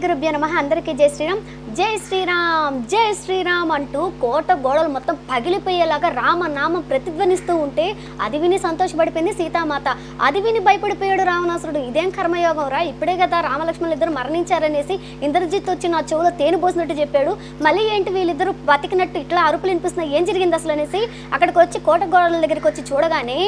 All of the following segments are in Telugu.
గురుభ్యో నమః. అందరికీ జై శ్రీరామ్. జై శ్రీరామ్ జై శ్రీరామ్ అంటూ కోట గోడలు మొత్తం పగిలిపోయేలాగా రామనామం ప్రతిధ్వనిస్తూ ఉంటే అది విని సంతోషపడిపోయింది సీతామాత. అది విని భయపడిపోయాడు రావణాసురుడు. ఇదేం కర్మయోగం రా, ఇప్పుడే కదా రామలక్ష్మణులు ఇద్దరు మరణించారనేసి ఇంద్రజిత్ వచ్చి నా చెవులో తేనె పోసినట్టు చెప్పాడు. మళ్ళీ ఏంటి వీళ్ళిద్దరు బతికినట్టు ఇట్లా అరుపులు వినిపిస్తున్నాయి, ఏం జరిగింది అసలు అనేసి అక్కడికి వచ్చి కోట గోడల దగ్గరికి వచ్చి చూడగానే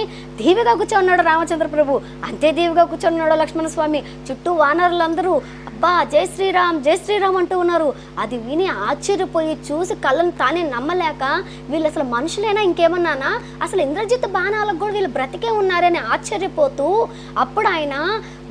దీవిగా కూర్చొన్నాడు రామచంద్ర ప్రభు. అంతే దీవిగా కూర్చొన్నాడు లక్ష్మణ స్వామి. చుట్టూ వానరులందరూ అబ్బా జై శ్రీరామ్ అంటూ ఉన్నారు. అది విని ఆశ్చర్యపోయి చూసి కళ్ళను తానే నమ్మలేక వీళ్ళు అసలు మనుషులేనా ఇంకేమన్నానా, అసలు ఇంద్రజిత్ బాణాలకు కూడా వీళ్ళు బ్రతికే ఉన్నారని ఆశ్చర్యపోతూ అప్పుడు ఆయన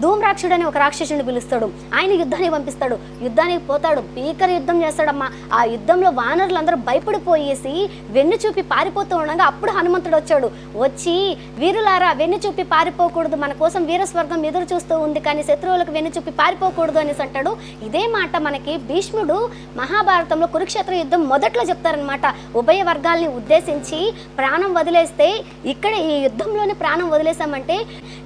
ధూమ్రాక్షుడు అని ఒక రాక్షసుని పిలుస్తాడు. ఆయన యుద్ధానికి పంపిస్తాడు. యుద్ధానికి పోతాడు, భీకర యుద్ధం చేస్తాడమ్మా. ఆ యుద్ధంలో వానరులందరూ భయపడిపోయేసి వెన్ను చూపి పారిపోతూ ఉండగా అప్పుడు హనుమంతుడు వచ్చాడు. వచ్చి వీరులారా వెన్ను చూపి పారిపోకూడదు, మన కోసం వీరస్వర్గం ఎదురు చూస్తూ ఉంది, కానీ శత్రువులకు వెన్ను చూపి పారిపోకూడదు అనేసి అంటాడు. ఇదే మాట మనకి భీష్ముడు మహాభారతంలో కురుక్షేత్ర యుద్ధం మొదట్లో చెప్తారనమాట. ఉభయ వర్గాల్ని ఉద్దేశించి ప్రాణం వదిలేస్తే ఇక్కడ ఈ యుద్ధంలోనే ప్రాణం వదిలేసామంటే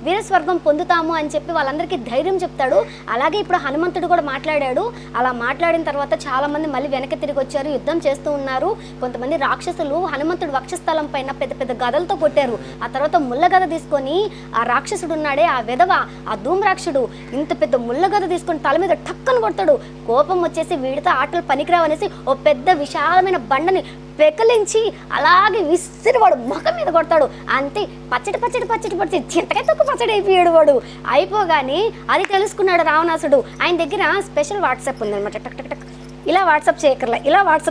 వీరస్వర్గం పొందుతాము అని చెప్పి వాళ్ళందరికీ ధైర్యం చెప్తాడు. అలాగే ఇప్పుడు హనుమంతుడు కూడా మాట్లాడాడు. అలా మాట్లాడిన తర్వాత చాలా మంది మళ్ళీ వెనక్కి తిరిగి వచ్చారు, యుద్ధం చేస్తూ ఉన్నారు. కొంతమంది రాక్షసులు హనుమంతుడు వక్షస్థలం పైన పెద్ద పెద్ద గదలతో కొట్టారు. ఆ తర్వాత ముళ్ళగద తీసుకొని ఆ రాక్షసుడు ఉన్నాడే ఆ విధవ ఆ ధూమ్రాక్షుడు ఇంత పెద్ద ముళ్ళగద తీసుకొని తల మీద టక్కను కొడతాడు. కోపం వచ్చేసి వీడితో ఆటలు పనికిరావనేసి ఓ పెద్ద విశాలమైన బండని పెకలించి అలాగే విసిరి వాడు ముఖం మీద కొడతాడు. అంతే పచ్చడి చింతకాయ తొక్కు పచ్చడి అయిపోయాడు వాడు. అయిపోగానే అది తెలుసుకున్నాడు రావణాసుడు. ఆయన దగ్గర స్పెషల్ వాట్సాప్ ఉందన్నమాట. టక్ టక్ టక్ ఇలా వాట్సాప్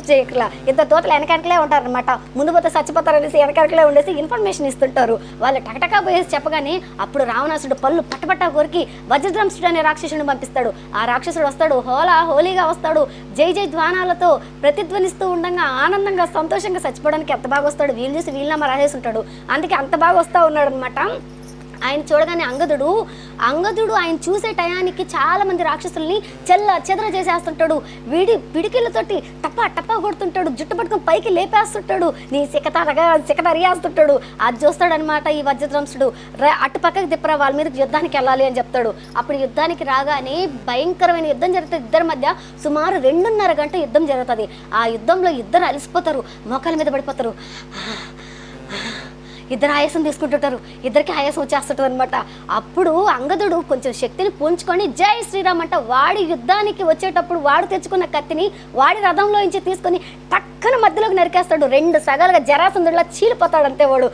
చేయకర్లా ఇంత దోతలు వెనకలే ఉంటారనమాట. ముందు పోతే చచ్చిపోతారనేసి వెనకలే ఉండేసి ఇన్ఫర్మేషన్ ఇస్తుంటారు. వాళ్ళు టకటకా పోయేసి చెప్పగానే అప్పుడు రావణాసుడు పళ్ళు పట్టపట్టా కొరికి వజ్రధ్రంసుడు అనే రాక్షసుని పంపిస్తాడు. ఆ రాక్షసుడు వస్తాడు, హోలీగా వస్తాడు, జై జై ధ్వానాలతో ప్రతిధ్వనిస్తూ ఉండగా ఆనందంగా సంతోషంగా చచ్చిపోవడానికి ఎంత బాగా వస్తాడు. వీళ్ళు చూసి వీళ్ళనామా రాసేసి ఉంటాడు. అందుకే అంత బాగా వస్తూ ఉన్నాడు అనమాట. ఆయన చూడగానే అంగదుడు ఆయన చూసే టయానికి చాలా మంది రాక్షసుల్ని చెదర చేసేస్తుంటాడు. పిడికిళ్ళతోటి టప్పా కొడుతుంటాడు, జుట్టు పట్టుకుని పైకి లేపేస్తుంటాడు, నీ సికతరిగేస్తుంటాడు. అది చూస్తాడనమాట ఈ వజ్రధ్రంసుడు. అటు పక్కకి తిప్పరా, వాళ్ళ మీద యుద్ధానికి వెళ్ళాలి అని చెప్తాడు. అప్పుడు యుద్ధానికి రాగానే భయంకరమైన యుద్ధం జరుగుతుంది. ఇద్దరి మధ్య సుమారు 2.5 గంట యుద్ధం జరుగుతుంది. ఆ యుద్ధంలో ఇద్దరు అలసిపోతారు, మోకాల మీద పడిపోతారు, ఇద్దరు ఆయాసం తీసుకుంటుంటారు, ఇద్దరికి ఆయాసం వచ్చేస్తుంటారు అనమాట. అప్పుడు అంగదుడు కొంచెం శక్తిని పూంచుకొని జై శ్రీరామ్ అంట వాడి యుద్ధానికి వచ్చేటప్పుడు వాడు తెచ్చుకున్న కత్తిని వాడి రథంలో నుంచి తీసుకొని టక్కన మధ్యలోకి నరికేస్తాడు. 2 సగాలుగా జరాసంధుడిలా చీలిపోతాడు. అంతే వాడు